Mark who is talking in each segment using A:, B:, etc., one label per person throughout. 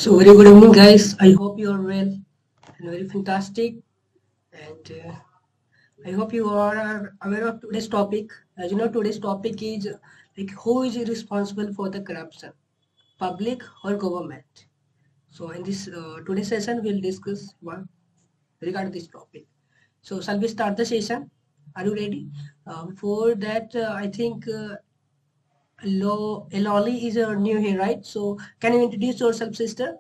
A: So very good evening, guys. I hope you are well and very fantastic. And I hope you are aware of today's topic. As you know, today's topic is like who is responsible for the corruption, public or government. So in this today's session, we'll discuss one regarding this topic. So shall we start the session? Are you ready? Before that, I think Lolly is new here, right? So can you introduce yourself, sister?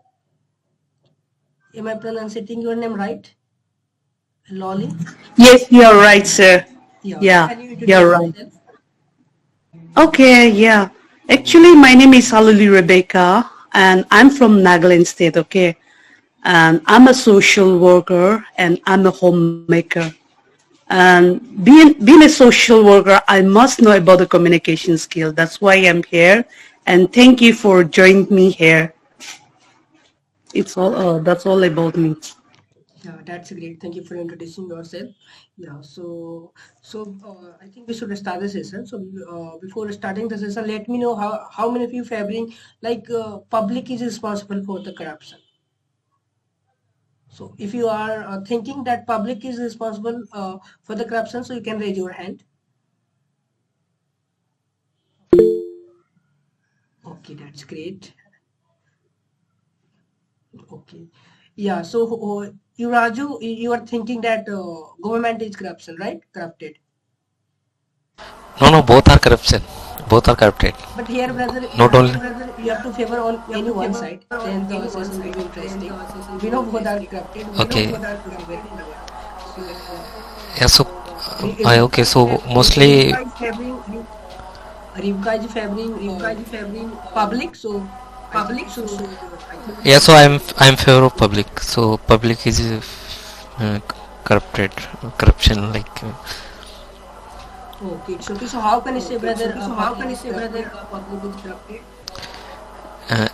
A: Am I pronouncing your name right? Lolly?
B: Yes, you're right, sir.
A: Yeah, so
B: Yeah,
A: can you introduce
B: you're right.
A: yourself?
B: Okay, yeah. Actually, my name is Haluli Rebecca, and I'm from Nagaland State, okay? And I'm a social worker, and I'm a homemaker. And being a social worker, I must know about the communication skill. That's why I'm here. And thank you for joining me here. That's all about me.
A: Yeah, that's great. Thank you for introducing yourself. Yeah, so I think we should start the session. So before starting the session, let me know how many of you favoring like public is responsible for the corruption. So if you are thinking that public is responsible for the corruption, so you can raise your hand. Okay, that's great. Okay. Yeah, so you Raju, you are thinking that government is corruption, right? Corrupted.
C: No, no, both are corruption. Both are corrupted.
A: But here, brother,
C: Not only.
A: you have to favor on any one side. Then the session will be interesting. We know both are corrupted.
C: Okay.
A: Okay, very good. So,
C: Yeah. So, okay. So mostly.
A: Rivka is favoring public. So I think you should raise your. I think.
C: Yeah. So I'm favor of public. So public is corrupted, corruption like.
A: Okay, it's okay. So how can you say, brother, public is corrupted?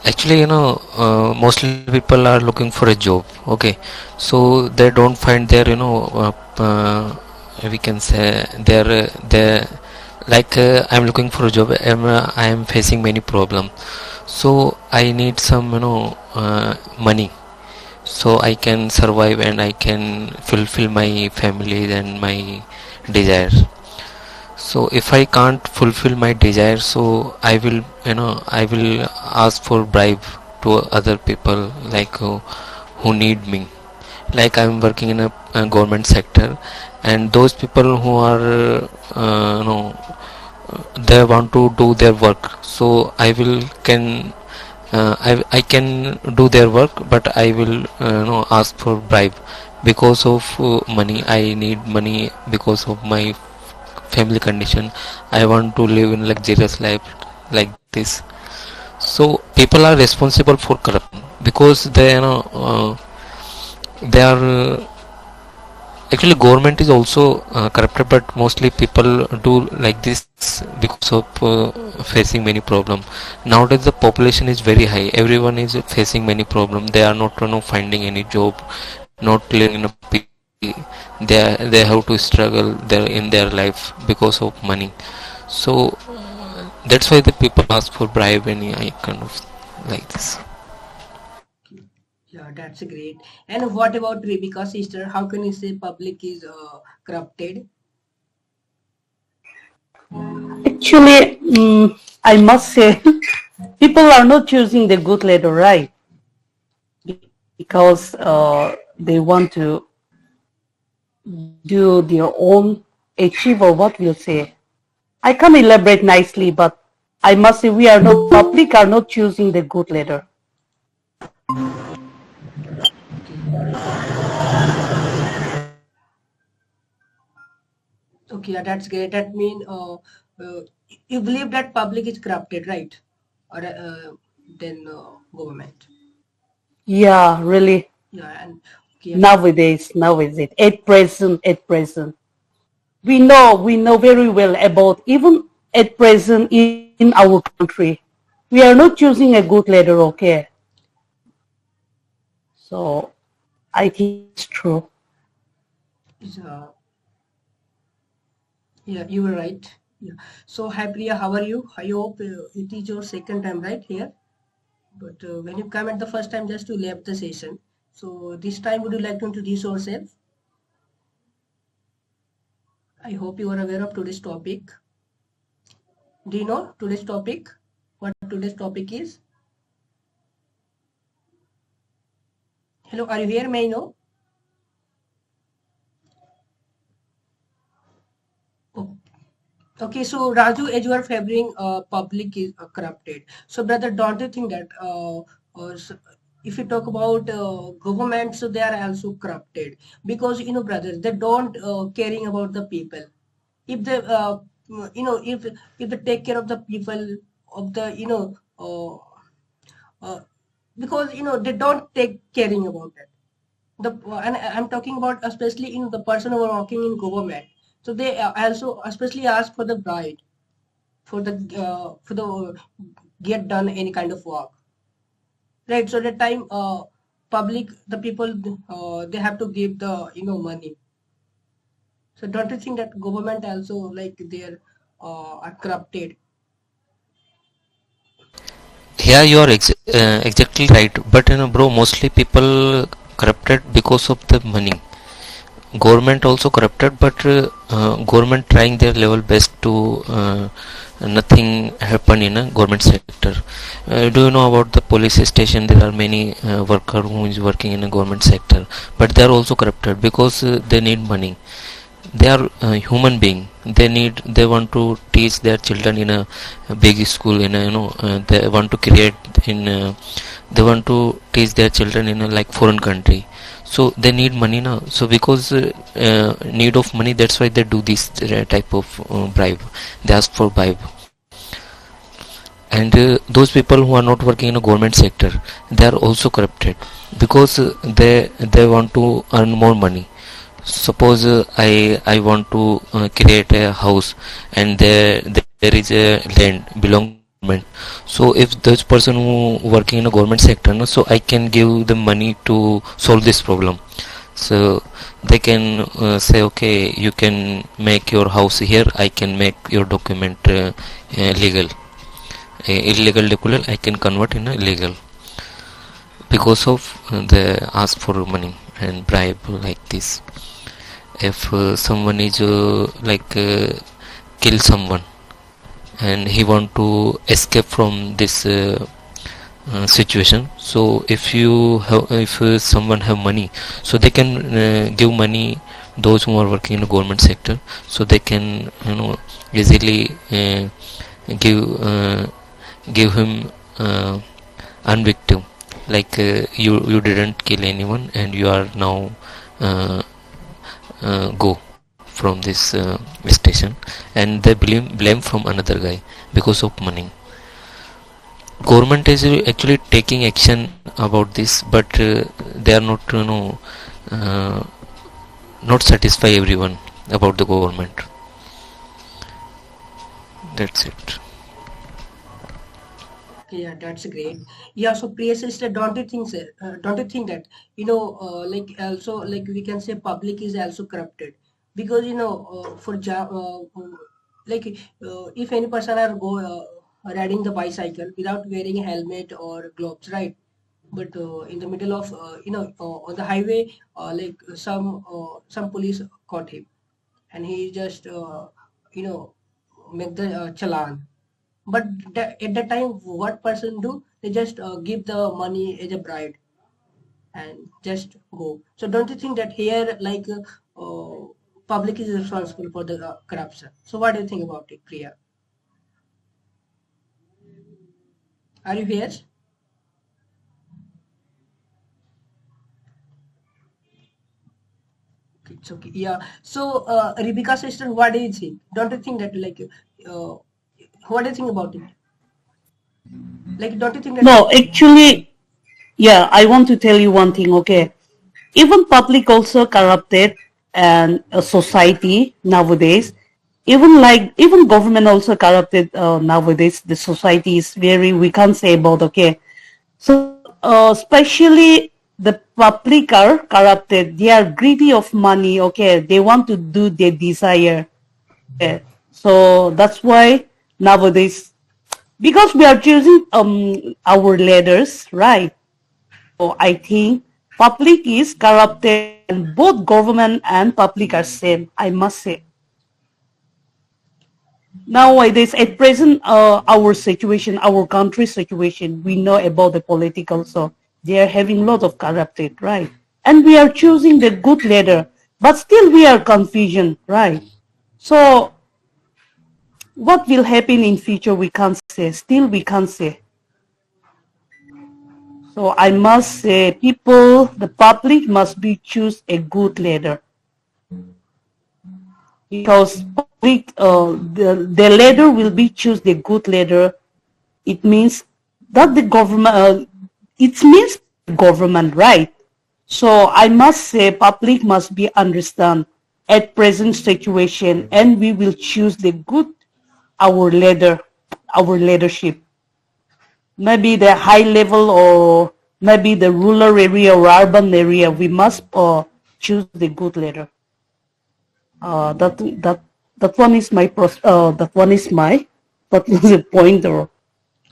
C: Actually, mostly people are looking for a job. Okay, so they don't find their, we can say their like I'm looking for a job. I am facing many problems. So I need some, money, so I can survive and I can fulfill my family and my desire. So if I can't fulfill my desire, so I will ask for bribe to other people, like who need me. Like I'm working in a government sector, and those people who are they want to do their work, so I will can I can do their work, but I will ask for bribe because of money. I need money because of my family condition. I want to live in luxurious life like this. So people are responsible for corruption because they are actually government is also corrupted, but mostly people do like this because of facing many problems. Nowadays the population is very high, everyone is facing many problems. They are not finding any job, not living in a peace. They have to struggle there in their life because of money. So that's why the people ask for bribe and kind of like this.
A: Yeah, that's great. And what about Rebecca, sister? How can you say public is corrupted?
B: Actually, I must say, people are not choosing the good leader, right? Because they want to do their own achieve or what we'll say. I can't elaborate nicely, but I must say we are not public are not choosing the good leader.
A: Okay. Okay, yeah, that's great. That mean you believe that public is corrupted, right? Or then government.
B: Yeah, really.
A: Yeah, and okay, yeah,
B: Nowadays, at present, we know very well about even at present in our country, we are not choosing a good leader. Okay, so I think it's true.
A: is, yeah, you were right. Yeah. So, hi Priya, how are you? I hope it is your second time, right here. But when you come at the first time, just to left the session. So this time, would you like to introduce yourself? I hope you are aware of today's topic. Do you know today's topic? What today's topic is? Hello, are you here? May I know? Oh, okay, so Raju, as you are favoring public is corrupted. So brother, don't you think that if you talk about government, so they are also corrupted because brother, they don't caring about the people. If they if they take care of the people of the uh, because they don't take caring about it. The and I'm talking about especially the person who are working in government. So they also especially ask for the bride for the get done any kind of work, right? So that time public the people they have to give the money. So don't you think that government also like they're are corrupted?
C: Yeah, you are exactly right. But bro, mostly people corrupted because of the money. Government also corrupted, but government trying their level best to nothing happen in a government sector. Do you know about the police station? There are many worker who is working in a government sector, but they are also corrupted because they need money. They are human being. They want to teach their children in a big school, in a they want to create in they want to teach their children in a like foreign country, so they need money now. So because need of money, that's why they do this type of bribe. They ask for bribe. And those people who are not working in a government sector, they are also corrupted because they want to earn more money. Suppose I want to create a house, and there is a land belong to government. So if this person who working in a government sector, no, so I can give them money to solve this problem. So they can say, okay, you can make your house here, I can make your document legal. Illegal document I can convert in a legal, because of they ask for money and bribe like this. If someone is kill someone, and he want to escape from this situation, so if someone have money, so they can give money those who are working in the government sector, so they can easily give him unvictim, like you didn't kill anyone and you are now go from this station, and they blame from another guy because of money. Government is actually taking action about this, but they are not not satisfy everyone about the government. That's it.
A: Yeah, that's great. Yeah, so Priya sister, don't you think, sir, don't you think that like also like we can say public is also corrupted because like if any person are riding the bicycle without wearing a helmet or gloves, right? But in the middle of on the highway, like some police caught him, and he just you know make the challan. But at that time, what person do? They just give the money as a bride and just go. So don't you think that here, like, public is responsible for the corruption? So what do you think about it, Priya? Are you here? It's okay. Yeah. So, Rebecca sister, what do you think? Don't you think that like, what do you think about it? Like, don't you think that?
B: No, actually, yeah, I want to tell you one thing, okay? Even public also corrupted, and society nowadays, even government also corrupted nowadays. The society is very, we can't say about, okay? So especially the public are corrupted. They are greedy of money, okay? They want to do their desire. Okay? So that's why nowadays because we are choosing our leaders, right? So I think public is corrupted and both government and public are same, I must say. Nowadays, at present, our situation, our country situation, we know about the political, so they are having a lot of corrupted, right? And we are choosing the good leader, but still we are confusion, right? So what will happen in future, we can't say. Still we can't say. So I must say, people, the public must be choose a good leader, because public, the leader will be choose the good leader. It means that the government, it means government, right? So I must say, public must be understand at present situation, and we will choose the good our leader, our leadership. Maybe the high level or maybe the rural area or urban area, we must choose the good leader. That one is my that one is my that was a pointer.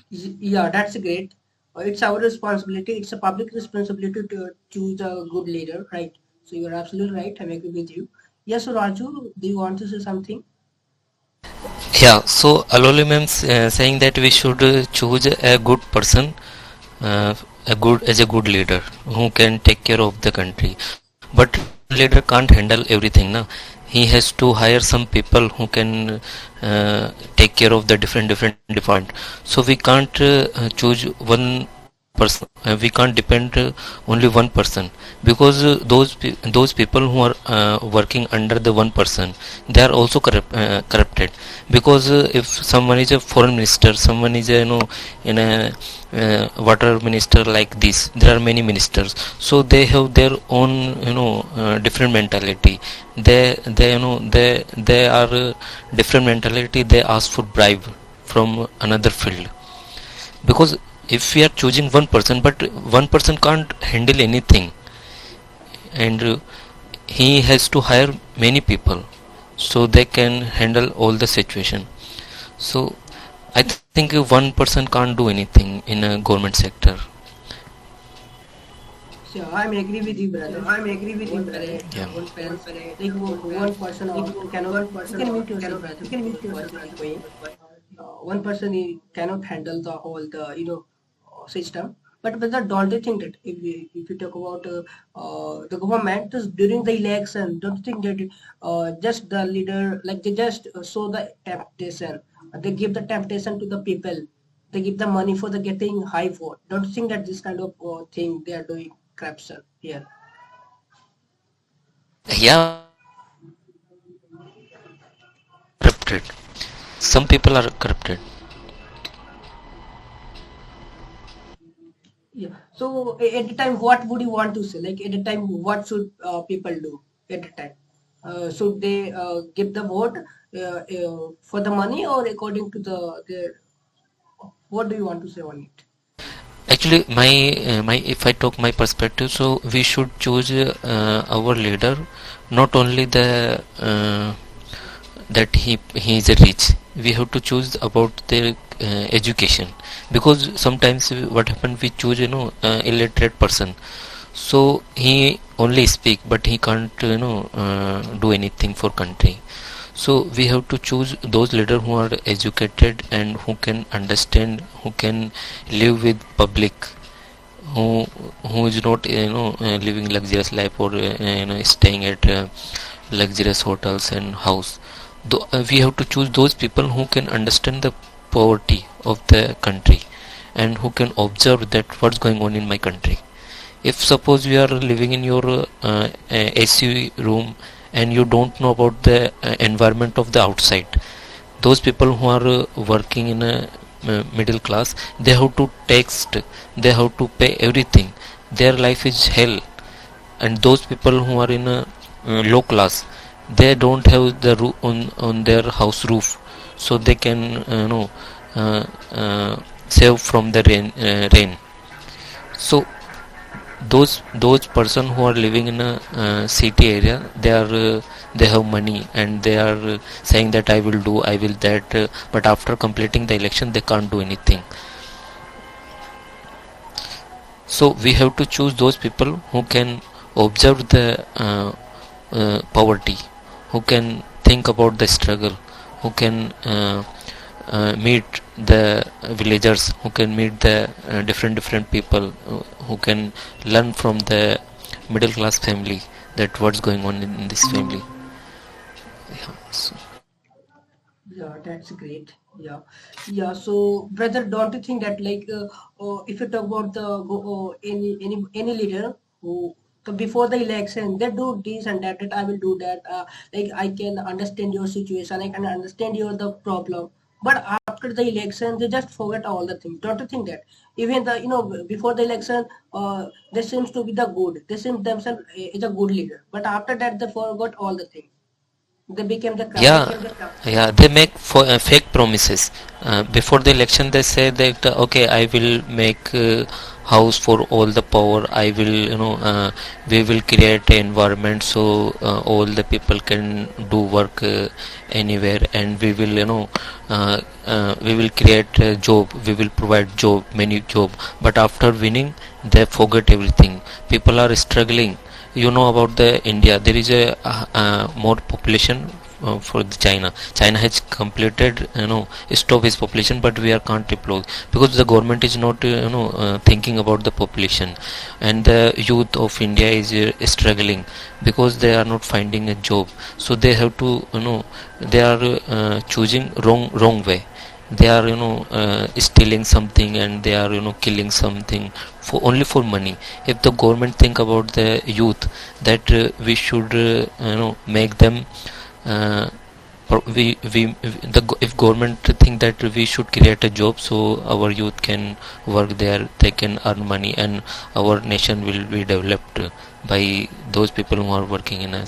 A: Yeah, that's great. It's our responsibility. It's a public responsibility to choose a good leader, right? So you're absolutely right. I agree with you. Yes, so Raju, do you want to say something?
C: Yeah, so Aloli ma'am saying that we should choose a good person, a good leader who can take care of the country. But leader can't handle everything, na. He has to hire some people who can take care of the different department. So we can't choose one person. We can't depend only one person, because those people who are working under the one person, they are also corrupted. Because if someone is a foreign minister, someone is a, in a water minister, like this, there are many ministers, so they have their own different mentality. They are different mentality. They ask for bribe from another field, because if we are choosing one person, but one person can't handle anything, and he has to hire many people so they can handle all the situation. So I think one person can't do anything in a government sector.
A: Yeah, I'm agree with you, brother. I'm agree with you, brother.
C: Yeah.
A: One person cannot. You can mute yourself, brother. You can mute yourself, brother. One person cannot handle the whole system. But don't you think that if you talk about the government is during the election, don't you think that just the leader, like they just show the temptation, they give the temptation to the people, they give the money for the getting high vote. Don't you think that this kind of thing they are doing corruption here?
C: Yeah, corrupted. Some people are corrupted.
A: Yeah. So at the time, what would you want to say? Like at the time, what should people do at the time? Should they give the vote for the money, or according to their? What do you want to say on it?
C: Actually, my if I talk my perspective, so we should choose our leader, not only the that he is rich. We have to choose about their education, because sometimes what happen, we choose illiterate person, so he only speak but he can't do anything for country. So we have to choose those leaders who are educated and who can understand, who can live with public, who is not living luxurious life, or staying at luxurious hotels and house. We have to choose those people who can understand the poverty of the country, and who can observe that what's going on in my country. If suppose you are living in your AC room and you don't know about the environment of the outside, those people who are working in a middle class, they have to text, they have to pay everything, their life is hell. And those people who are in a low class, they don't have the roof on their house roof, so they can save from the rain. So those person who are living in a city area, they have money and they are saying that I will do, I will that, but after completing the election they can't do anything. So we have to choose those people who can observe the poverty, who can think about the struggle, who can meet the villagers, who can meet the different people, who can learn from the middle class family that what's going on in this family. Yeah, so
A: Yeah, that's great. Yeah, yeah. So, brother, don't you think that if you talk about the any leader who so before the election they do this and that, that I will do that. Like I can understand your situation, I can understand your the problem. But after the election, they just forget all the things. Don't you think that? Even the before the election, they seems to be the good. They seem themselves is a good leader. But after that, they forgot all the things. They became the crowd.
C: yeah, yeah, they make fake promises. Before the election they say that okay, I will make house for all the poor, I will we will create an environment so all the people can do work anywhere, and we will we will create a job, we will provide job, many job. But after winning they forget everything. People are struggling. You know about the India, there is a more population for the China has completed stop its population, but we are can't deploy because the government is not thinking about the population, and the youth of India is struggling because they are not finding a job. So they have to they are choosing wrong way. They are stealing something, and they are killing something for only for money. If the government think about the youth, that we should make them if government think that we should create a job so our youth can work there, they can earn money, and our nation will be developed by those people who are working in a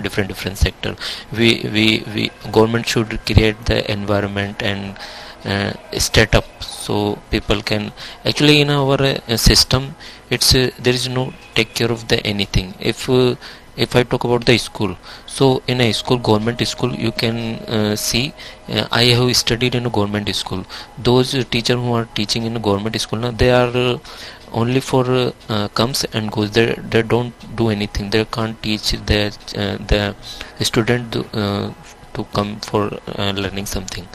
C: different sector. We government should create the environment and set up so people can actually in our system. It's there is no take care of the anything. If I talk about the school, so in a school, government school, you can see I have studied in a government school. Those teachers who are teaching in a government school now, they are only for comes and goes. They don't do anything. They can't teach the student to come for learning something.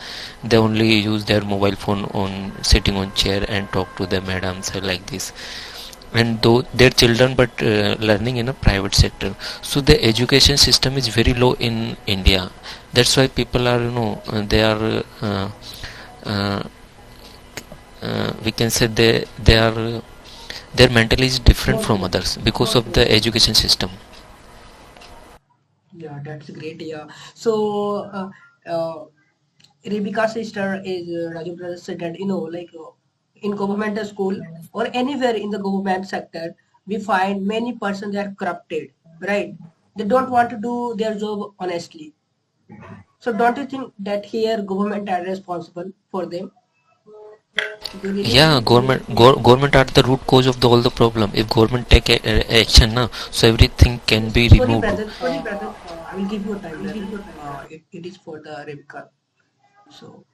C: They only use their mobile phone on sitting on chair and talk to the madams like this, and though their children but learning in a private sector. So the education system is very low in India. That's why people are they are uh, we can say they are their mentality is different from others because of the education system.
A: Yeah, that's great. Yeah. So, Rebecca's sister is Raju brother said that in governmental school or anywhere in the government sector, we find many persons that are corrupted, right? They don't want to do their job honestly. So, don't you think that here government are responsible for them? Do you really
C: Yeah,
A: think?
C: government are the root cause of all the problem. If government take action now, so everything can be
A: Sorry,
C: removed.
A: brother. I will give you a time, brother. It is for the Rebecca. So.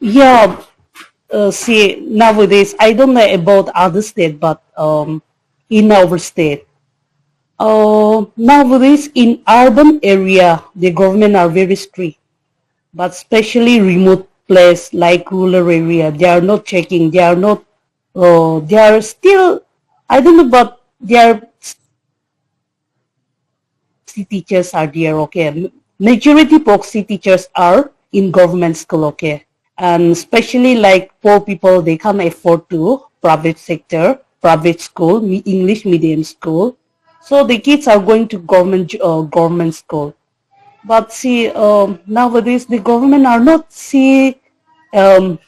B: Yeah, see, nowadays, I don't know about other state, but in our state, nowadays in urban area, the government are very strict, but especially remote place like rural area, they are not checking, they are still, I don't know, but their proxy teachers are there, okay. Majority proxy teachers are in government school, okay. And especially like poor people, they can't afford to private sector, private school, English medium school. So the kids are going to government school. But see, nowadays the government are not see, um,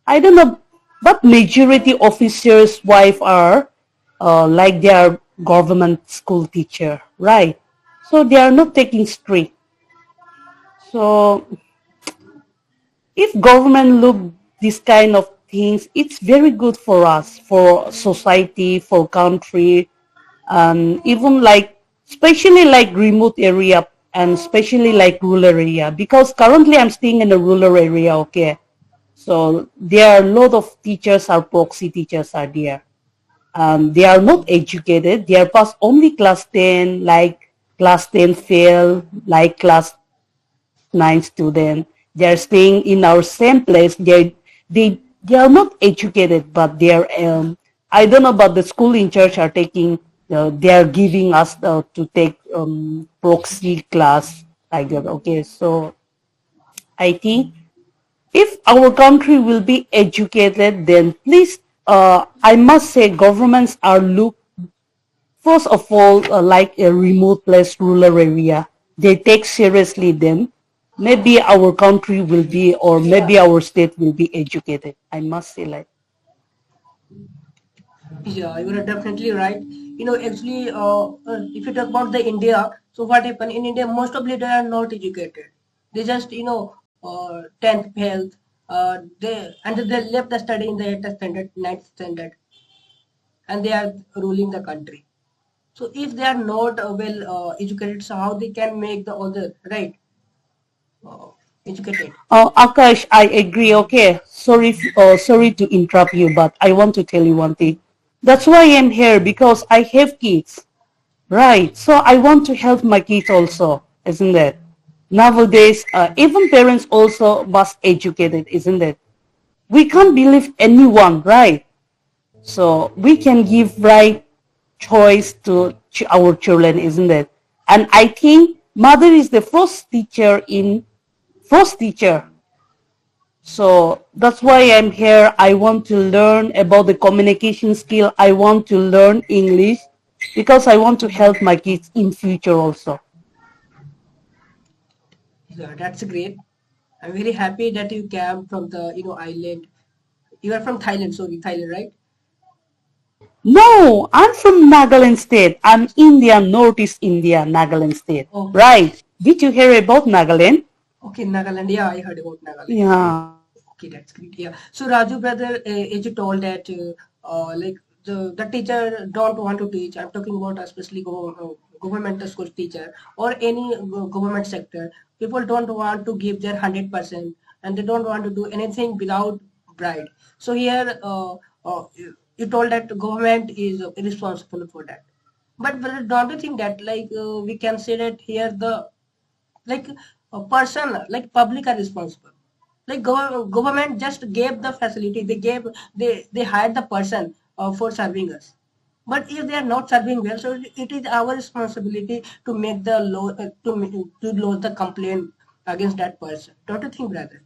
B: I don't know, but majority officers' wife are like they are government school teacher, right? So they are not taking strict. So if government look this kind of things, it's very good for us, for society, for country, even like especially like remote area and especially like rural area, because currently I'm staying in a rural area, okay? So there are a lot of teachers are proxy teachers are there. They are not educated. They are past only class 10, like class 10 fail, like class 9 student. They are staying in our same place. They are not educated, but they are, I don't know, but the school in church are taking, they are giving us to take proxy class like that. Okay, so I think if our country will be educated, then please, I must say, governments are look first of all like a remote place, rural area. They take seriously them. Maybe our country will be, or maybe our state will be educated. I must say, like.
A: Yeah, you are definitely right. Actually, if you talk about the India, so what happened in India? Most of leaders are not educated. They just, 10th health. They left the study in the 8th standard, 9th standard, and they are ruling the country. So if they are not well educated, so how they can make the other right uh, educated?
B: Akash, I agree. Okay, sorry to interrupt you, but I want to tell you one thing. That's why I'm here because I have kids. Right. So I want to help my kids also, isn't it? Nowadays, even parents also must educate it, isn't it? We can't believe anyone, right? So we can give right choice to our children, isn't it? And I think mother is the first teacher. So that's why I'm here. I want to learn about the communication skill. I want to learn English because I want to help my kids in future also.
A: Yeah, that's great. I'm very happy that you came from the island. You are from Thailand, sorry, Thailand, right?
B: No, I'm from Nagaland State. I'm India, Northeast India, Nagaland State.
A: Oh,
B: Right. Did you hear about Nagaland?
A: okay, Nagaland. Yeah, I heard about Nagaland.
B: Yeah.
A: Okay, that's great. Yeah. So Raju brother, as you told that like the teacher don't want to teach. I'm talking about especially government school teacher or any government sector. People don't want to give their 100%, and they don't want to do anything without bride. So here, you told that government is responsible for that. But brother, don't you think that like we can say that here the like a person like public are responsible, like government just gave the facility, they hired the person for serving us, but if they are not serving well, so it is our responsibility to make the law to lodge the complaint against that person. Don't you think, brother?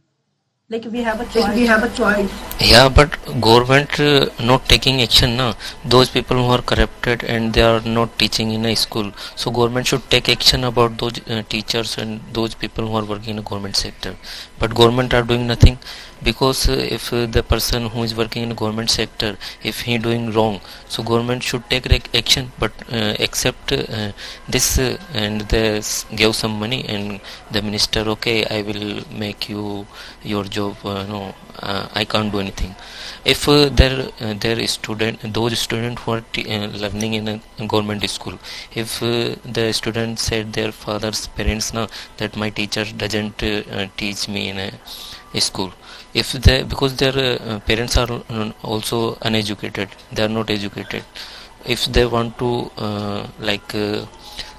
A: Like we have a
B: Like we
A: choice.
B: have a choice.
C: Yeah, but government not taking action na. Those people who are corrupted and they are not teaching in a school. So government should take action about those teachers and those people who are working in the government sector. But government are doing nothing, because if the person who is working in the government sector, if he doing wrong, so government should take action. But accept this and they give some money and the minister, okay, I will make you your job. No, I can't do anything. If there is those students who are learning in a government school, if the student said their father's parents now that my teacher doesn't teach me in a school, if they, because their parents are also uneducated, they are not educated, if they want to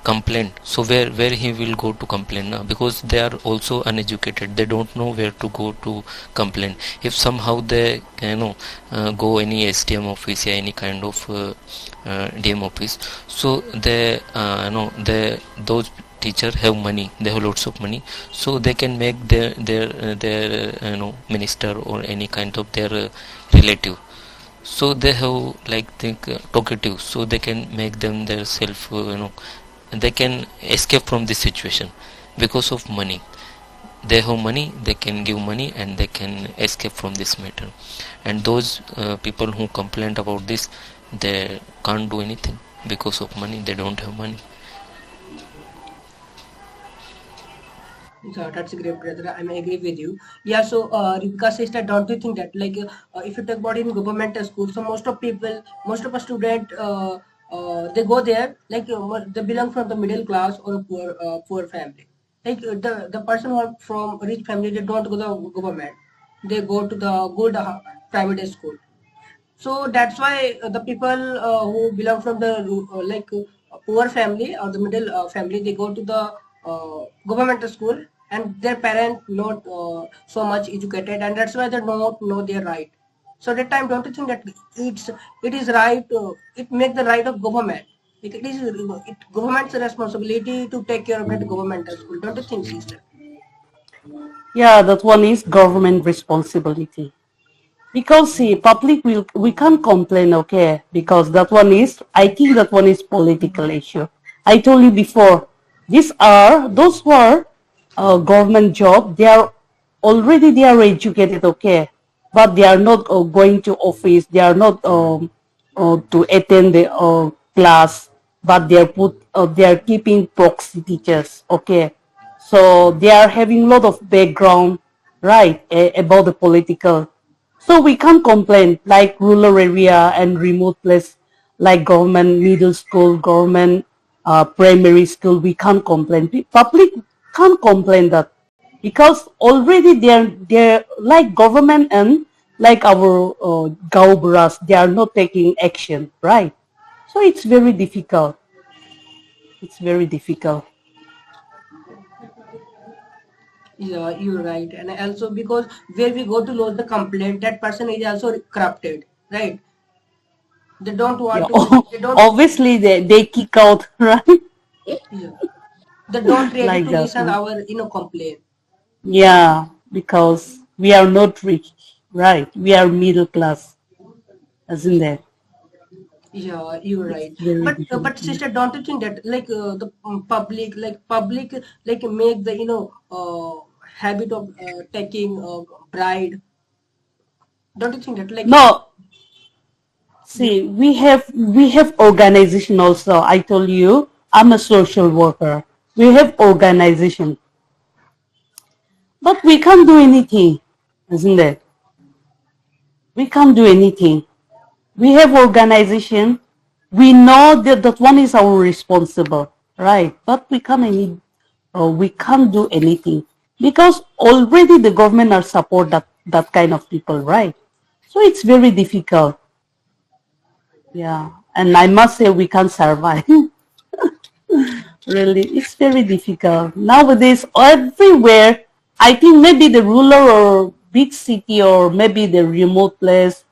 C: complain, so where he will go to complain now, because they are also uneducated, they don't know where to go to complain. If somehow they go any SDM office or any kind of DM office, so they those teacher have money, they have lots of money, so they can make their minister or any kind of their relative, so they have like think talkative, so they can make them their self they can escape from this situation because of money. They have money, they can give money and they can escape from this matter. And those people who complain about this, they can't do anything because of money, they don't have money.
A: So that's a great, brother. I may agree with you. Yeah. So, Rivika says that don't you think that like if you talk about in government school, so most of people, most of a student they go there like they belong from the middle class or a poor family. Like the person who are from rich family, they don't go the government. They go to the good private school. So that's why the people who belong from the poor family or the middle family, they go to the government school, and their parents not so much educated, and that's why they don't know their right. So that time, don't you think that it is right? It make the right of government. It is government's responsibility to take care of that governmental school. Don't you think, sister?
B: Yeah, that one is government responsibility. Because see, public will we can't complain, okay? Because that one is, I think that one is political issue. I told you before, these are those who are government job. They are educated, okay, but they are not going to office. They are not to attend the class, but they are keeping proxy teachers, okay. So they are having a lot of background, right, about the political. So we can't complain like rural area and remote place like government middle school, government primary school. We can't complain. Public can't complain that because already they're like government and like our Gaubras, they are not taking action, right? So it's very difficult. It's very difficult.
A: Yeah, you're right. And also because where we go to lodge the complaint, that person is also corrupted, right? They don't
B: Yeah,
A: want to, they don't,
B: obviously they kick out, right?
A: yeah, they don't ready
B: Like
A: to
B: that.
A: listen our, complaint.
B: Yeah, because we are not rich, right? We are middle class, isn't it?
A: Yeah, you're
B: It's
A: right.
B: very
A: But
B: difficult.
A: sister, don't you think that like the public like make the habit of taking bride? Don't you think that like
B: No,
A: you?
B: see, we have organization also. I told you, I'm a social worker. We have organization, but we can't do anything, isn't it? We can't do anything. We have organization. We know that one is our responsible, right? But we can't do anything because already the government are support that kind of people, right? So it's very difficult. Yeah, and I must say we can't survive. Really, it's very difficult nowadays. Everywhere, I think maybe the rural or big city or maybe the remote place,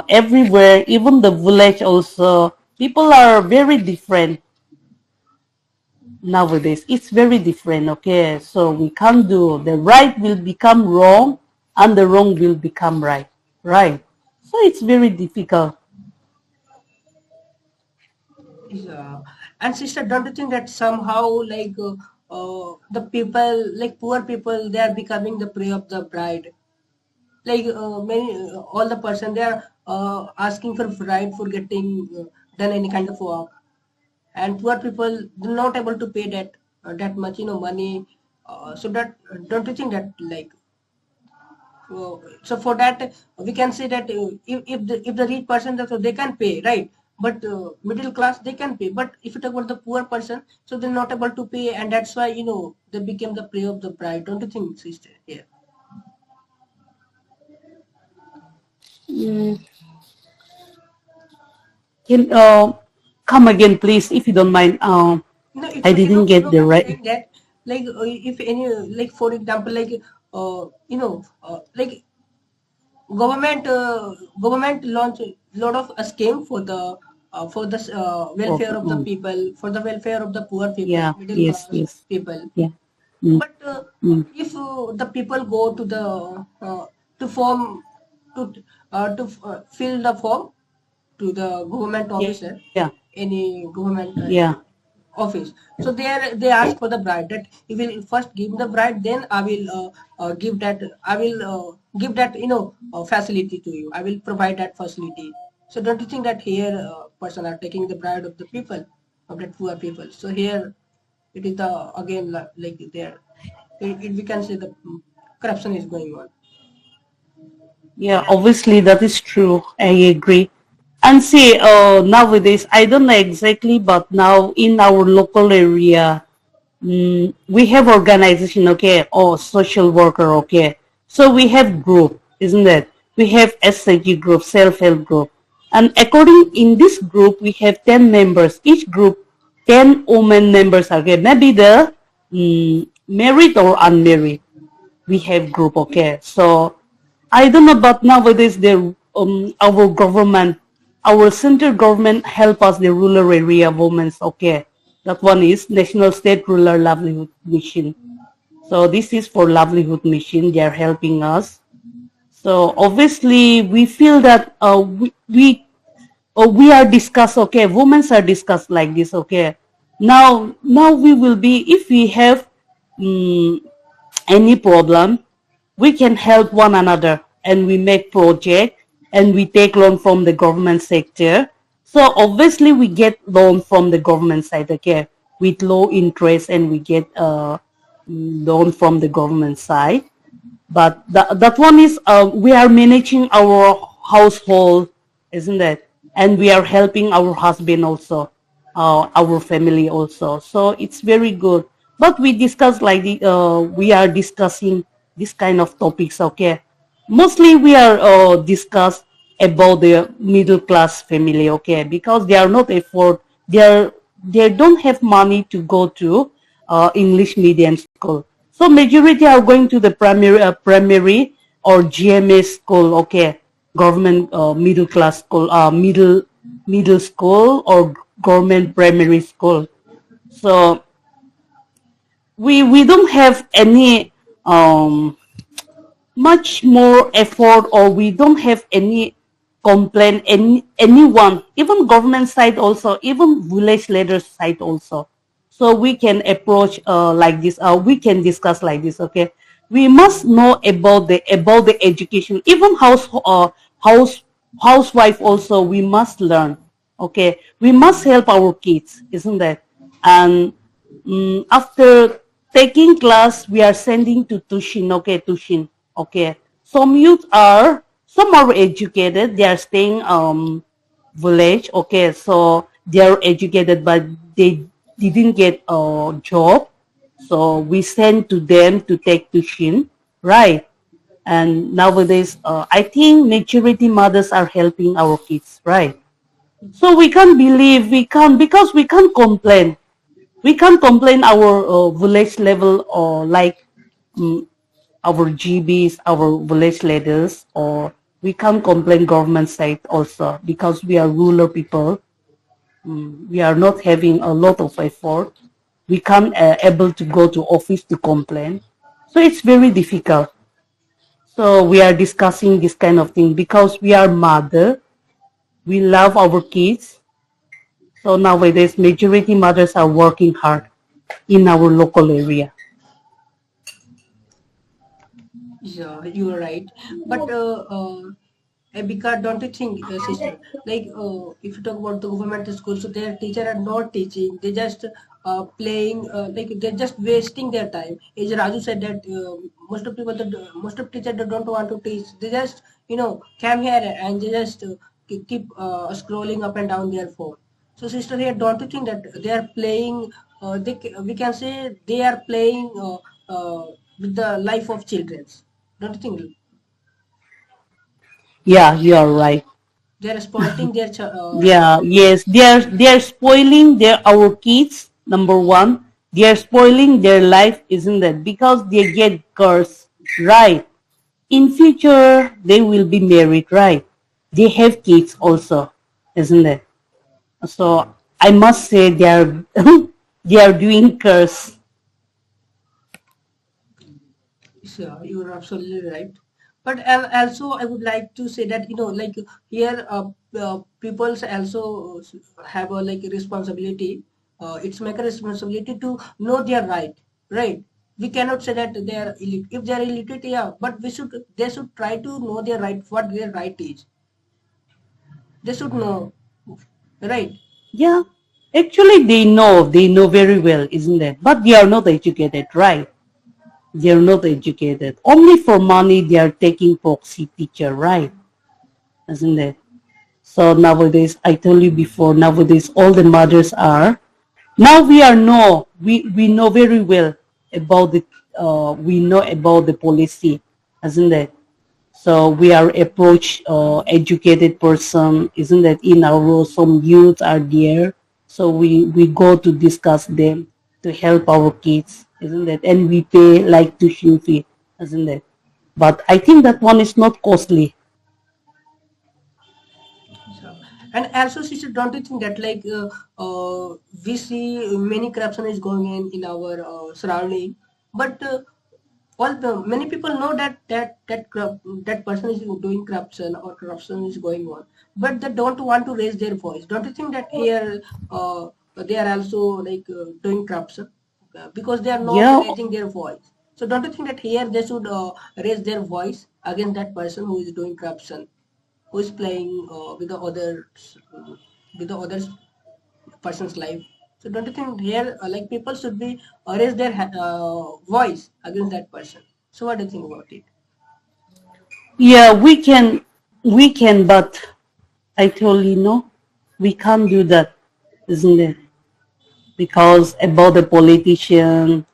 B: everywhere, even the village also, people are very different nowadays. It's very different, okay? So we can't do, the right will become wrong and the wrong will become right, right? So it's very difficult.
A: Yeah. And sister, don't you think that somehow like the people, like poor people, they are becoming the prey of the bride? Like many, all the person, they are asking for bride for getting done any kind of work, and poor people they're not able to pay that much money. So that don't you think that like so for that we can say that if the rich person that so they can pay, right? But middle class they can pay, but if you talk about the poor person, so they're not able to pay, and that's why they became the prey of the bride. Don't you think, sister? Yeah.
B: Mm, Can come again, please, if you don't mind.
A: No, it's
B: I
A: okay.
B: didn't
A: No,
B: get
A: no,
B: the
A: I'm
B: right.
A: saying that like if any like for example like like government launch a lot of a scheme for the
B: Oh,
A: welfare of the people, for the welfare of the poor people,
B: yeah,
A: middle
B: yes,
A: class
B: yes,
A: people.
B: yeah. Mm,
A: But
B: mm,
A: if the people go to the to form to fill the form to the government
B: yeah,
A: officer, any government
B: yeah,
A: office. So there they ask for the bride that you will first give the bride, then I will give that facility to you. I will provide that facility. So don't you think that here person are taking the bride of the people, of the poor people? So here it is the again like there, we can say the corruption is going on.
B: yeah. Obviously, that is true. I agree. And see, nowadays, I don't know exactly, but now in our local area, we have organization, okay, or social worker, okay. So we have group, isn't it? We have SHG group, self-help group. And according in this group, we have 10 members. Each group, 10 women members, okay. Maybe the married or unmarried. We have group, okay. So I don't know, but nowadays our government, our central government help us the rural area women's, okay. That one is National State Rural Livelihood Mission. So this is for livelihood mission. They are helping us. So obviously we feel that we are discussed, okay. Women are discussed like this, okay. Now we will be, if we have any problem, we can help one another and we make project and we take loan from the government sector. So obviously we get loan from the government side, okay, with low interest, and we get loan from the government side. But that one is we are managing our household, isn't it? And we are helping our husband also, our family also. So it's very good. But we discuss like we are discussing this kind of topics, okay. Mostly we are discuss about the middle class family, okay, because they are not afford, they don't have money to go to English medium school. So majority are going to the primary or GMS school, okay, government middle class school, middle school or government primary school. So we don't have any much more effort, or we don't have any complaint, anyone, even government side also, even village leaders side also. So we can approach like this, we can discuss like this, okay. We must know about the education, even housewife also, we must learn, okay. We must help our kids, isn't that? And after taking class, we are sending to tuition, okay, tuition, okay. Some are educated, they are staying village, okay, so they are educated but they didn't get a job, so we send to them to take tuition, right? And nowadays, I think majority mothers are helping our kids, right? So we can't believe, we can't, because we can't complain. We can't complain our village level, or like our GBs, our village leaders, or we can't complain government side also, because we are rural people. We are not having a lot of effort. We can't able to go to office to complain. So it's very difficult. So we are discussing this kind of thing because we are mother. We love our kids. So nowadays, majority mothers are working hard in our local area.
A: Yeah, you are right. But Abhika, don't you think, sister, like if you talk about the government school, so their teacher are not teaching, they just playing, like they're just wasting their time. As Raju said that most of people, most of teachers that don't want to teach, they just come here and they just keep scrolling up and down their phone. So sister here, don't you think that they are playing? We can say they are playing with the life of children. Don't you think
B: Yeah, you are right.
A: they are exploiting their
B: Yeah, yes, they are spoiling our kids. Number one, they are spoiling their life, isn't it? Because they get cursed, right? In future, they will be married, right? They have kids also, isn't it? So I must say they are they are doing curse.
A: Sure, you are absolutely right. But also, I would like to say that like here, people also have a like responsibility. It's make a responsibility to know their right, right? We cannot say that they are illiterate. If they are illiterate, yeah, but they should try to know their right, what their right is. They should know, right?
B: Yeah, actually they know very well, isn't it? But they are not educated, right? They are not educated. Only for money they are taking proxy teacher, right? Isn't it? So nowadays, I told you before, nowadays all the mothers are. Now we know very well about we know about the policy, isn't it? So we are approach educated person, isn't that? In our role, some youth are there, so we go to discuss them to help our kids, isn't it? And we pay like tuition fee, isn't it? But I think that one is not costly.
A: So, and also, sister, don't you think that we see many corruption is going in our surrounding, but all the many people know that person is doing corruption or corruption is going on, but they don't want to raise their voice. Don't you think that here they are also doing corruption because they are not
B: Yeah,
A: raising their voice? So don't you think that here they should raise their voice against that person who is doing corruption, who is playing with the others person's life? So don't you think here people should be raise their voice against that person? So what do you think about it?
B: yeah, we can, but I told you no, we can't do that, isn't it? Because about the politician,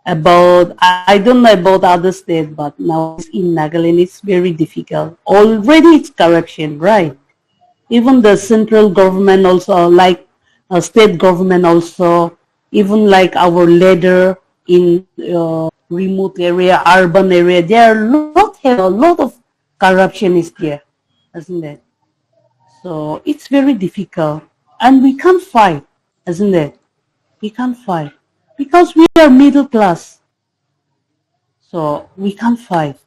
B: about I don't know about other states, but now in Nagaland it's very difficult. Already it's corruption, right? Even the central government also, like state government also, even like our leader in remote area, urban area, there are a lot of corruption is there, isn't it? So it's very difficult, and we can't fight, isn't it? We can't fight because we are middle class, so we can't fight.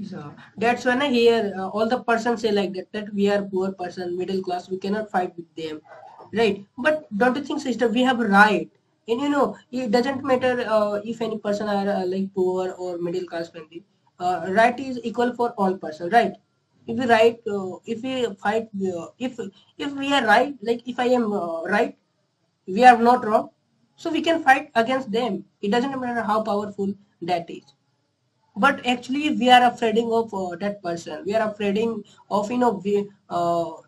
A: So that's when I hear all the persons say like that we are poor person, middle class, we cannot fight with them, right? But don't you think, sister, we have a right? And it doesn't matter if any person are poor or middle class family. Right is equal for all person, right? If we fight, if we are right, like if I am right, we are not wrong, so we can fight against them. It doesn't matter how powerful that is, but actually we are afraid of that person. We are afraid of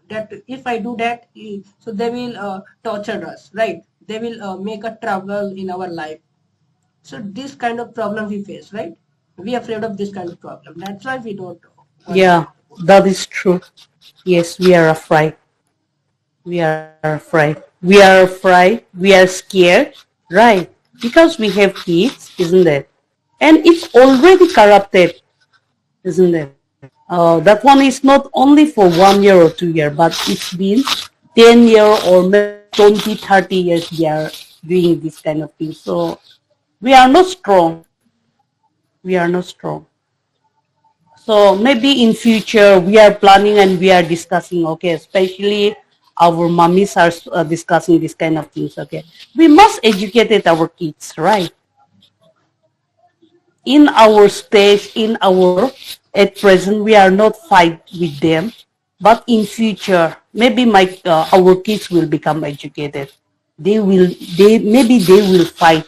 A: that if I do that, so they will torture us, right? They will make a trouble in our life. So this kind of problem we face, right? We are afraid of this kind of problem. That's why we don't want to
B: Yeah,
A: fight about
B: that is true. Yes, we are afraid. We are afraid. We are afraid. We are scared, right? Because we have kids, isn't it? And it's already corrupted, isn't it? That one is not only for 1 year or 2 year, but it's been 10 year or maybe 20, 30 years they are doing this kind of thing. So we are not strong. We are not strong. So maybe in future we are planning and we are discussing. Okay, especially our mummies are discussing this kind of things. Okay, we must educate our kids, right? In our stage, in our at present, we are not fight with them, but in future, maybe our kids will become educated. They will, maybe they will fight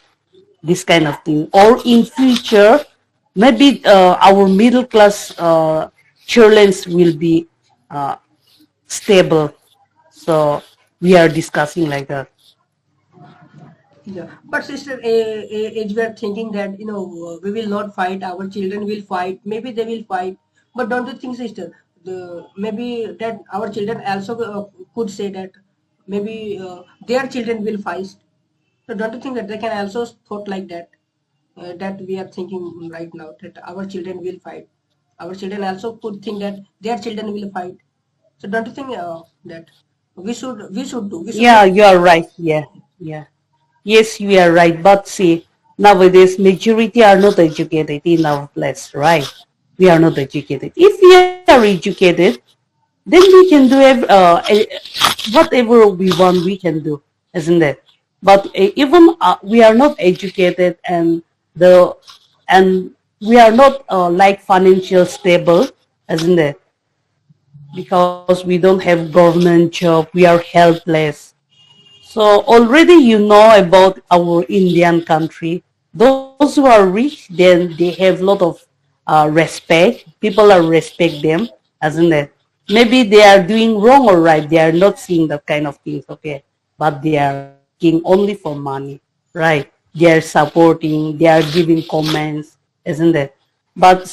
B: this kind of thing, or in future, maybe our middle class children will be uh, stable. So we are discussing like that.
A: Yeah, but sister, as we are thinking that we will not fight, our children will fight. Maybe they will fight, but don't you think, sister, maybe that our children also could say that maybe their children will fight. So don't you think that they can also thought like that? That we are thinking right now that our children will fight. Our children also could think that their children will fight. So don't you think that we should
B: Yeah,
A: not.
B: you are right. Yeah, yeah. Yes, you are right. But see, nowadays majority are not educated in our place, right? We are not educated. If we are educated, then we can do whatever we want. We can do, isn't it? But even we are not educated, the and we are not like financial stable, isn't it? Because we don't have government job, we are helpless. So already you know about our Indian country. Those who are rich, then they have a lot of respect. People are respect them, isn't it? maybe they are doing wrong or right. They are not seeing that kind of things, okay? But they are asking only for money, right? They are supporting, they are giving comments, isn't it? But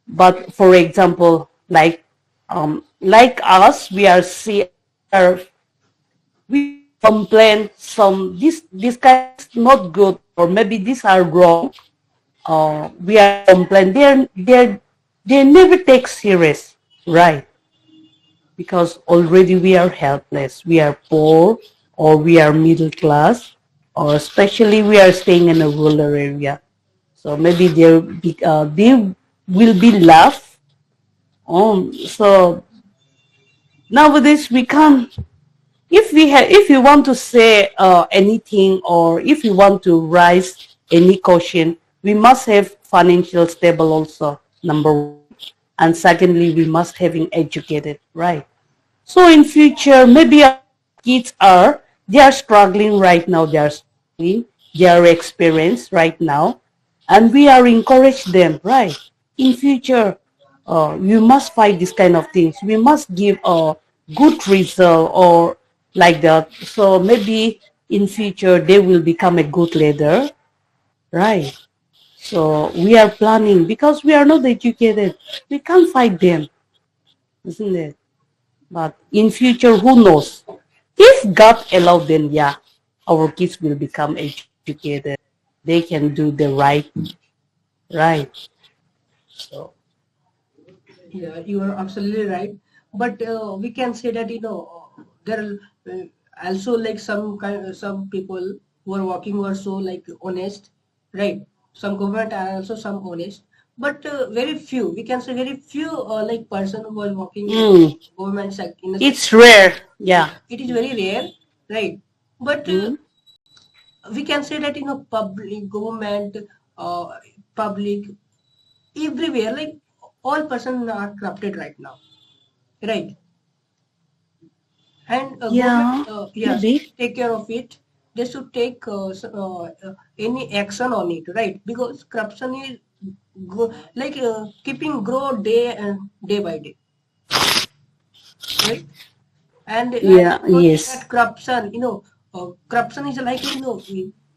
B: but for example, like us, we are are we complain some this kind is not good or maybe these are wrong. We are complain. They never take serious, right? Because already we are helpless, we are poor, or we are middle class, or especially we are staying in a rural area. So maybe they will be laugh. So nowadays we can't. If you want to say anything or if you want to raise any question, we must have financial stable also. Number one, and secondly, we must having educated, right? So in future, maybe our kids they are struggling right now. They are struggling. They are experienced right now, and we are encourage them, right? In future, you must fight this kind of things. We must give a good result or like that. So maybe in future they will become a good leader, right? So we are planning because we are not educated. We can't fight them, isn't it? But in future, who knows? If God allow them, yeah, our kids will become educated. They can do the right. So
A: Yeah, you are absolutely right. But we can say that there are also like some people who are working who are so like honest, right? Some government are also some honest, but very few. We can say very few like person who are working in
B: mm,
A: government sector in a
B: it's
A: sector.
B: rare. Yeah.
A: Yeah, it is very rare, right? But
B: Mm,
A: we can say that public government, uh, public everywhere like all persons are corrupted right now, right? And government,
B: yeah.
A: yes,
B: Maybe.
A: take care of it. They should take any action on it, right? Because corruption is keeping grow day by day, right? And
B: Yeah.
A: because that
B: Yes.
A: corruption, corruption is like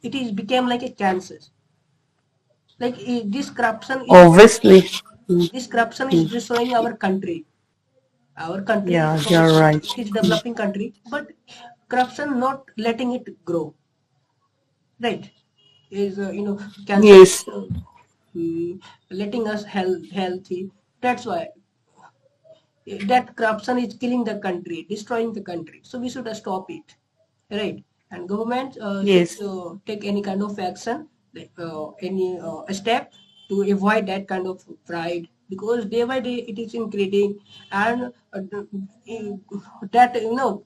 A: it is became like a cancer. Like
B: Obviously. Mm,
A: this corruption is
B: mm.
A: destroying our country. Our country
B: Yeah.
A: because
B: You're right.
A: it is developing country, but corruption not letting it grow, right? Is cancer
B: Yes.
A: letting us healthy. That's why that corruption is killing the country, destroying the country. So we should stop it, right? And government should
B: Yes.
A: take any kind of action, like any step to avoid that kind of pride, because day by day it is increasing. And that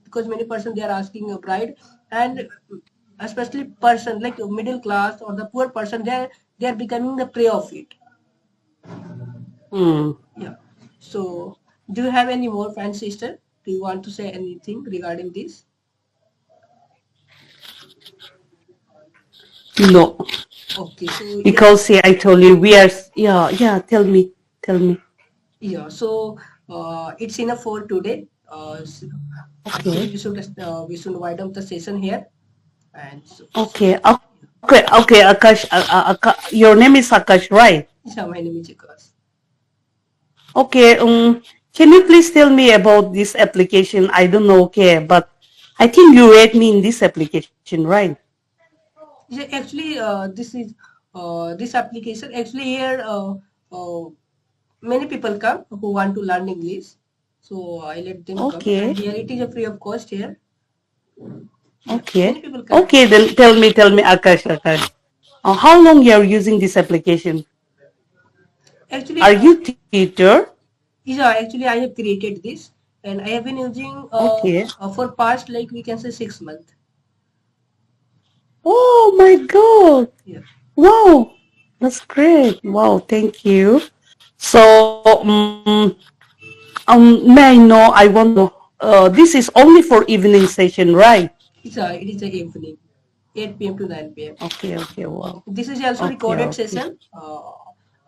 A: because many person they are asking a pride, and especially person like middle class or the poor person, they are becoming the prey of it.
B: Mm.
A: Yeah. So, do you have any more friends, sister? Do you want to say anything regarding this?
B: No.
A: Okay. So yeah,
B: Because see, I told you we are. Yeah. Yeah. Tell me.
A: yeah. So it's enough for today. Actually,
B: Okay.
A: we should wind up the session here. And
B: Okay. Okay. Akash. Your name is Akash, right?
A: yeah, my name is Vikas.
B: Okay. Can you please tell me about this application? I don't know. Okay, but I think you read me in this application, right?
A: Yeah, actually, this application. Actually, here many people come who want to learn English. So I let them come, and
B: Okay.
A: here it is a free of cost here. Yeah, many
B: Okay.
A: people come.
B: Okay. Then tell me, Akash. How long you are using this application?
A: Actually,
B: Are you teacher?
A: yeah, actually, I have created this, and I have been using
B: Okay.
A: for past like we can say 6 months.
B: Oh my God.
A: Yeah,
B: Wow. That's great. Wow. Thank you. So, may I know? I want to know. This is only for evening session, right?
A: it is a evening, 8 p.m. to 9 p.m.
B: Okay. Okay. Wow.
A: This is also
B: Okay.
A: recorded
B: Okay.
A: session.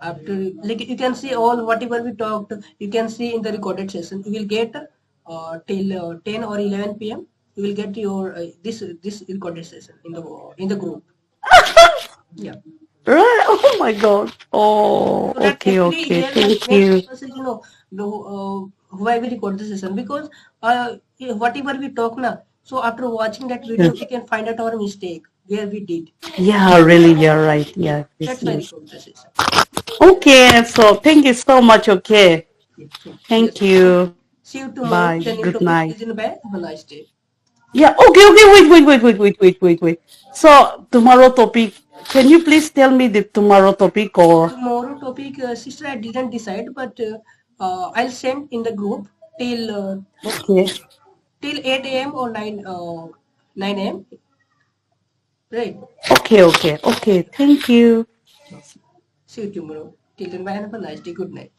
A: After, like, you can see all whatever we talked, you can see in the recorded session. You will get till 10 or 11 p.m. You will get your this recorded session in the group. Yeah.
B: Right? Oh my God. Oh,
A: So that
B: okay,
A: actually
B: okay.
A: here the
B: Thank
A: main
B: you.
A: purpose is, why we record the session, because whatever we talk now, so after watching that video
B: Yes.
A: we can find out our mistake where we did.
B: Yeah, really, you're right. Yeah, yes,
A: That's why we
B: yes.
A: record the session.
B: Okay, so thank you so much. Okay.
A: Yeah, yes.
B: Thank you.
A: See you tomorrow
B: Bye.
A: with a new
B: Good
A: topic.
B: night.
A: Is in bed. Have a nice day.
B: Yeah, okay, okay, wait. So tomorrow topic, can you please tell me the tomorrow topic or
A: Tomorrow topic, sister, I didn't decide, but I'll send in the group
B: okay.
A: till 8 a.m. or 9 a.m. Right.
B: Okay. Thank you.
A: See you tomorrow. Till then, bye and have a nice day. Good night.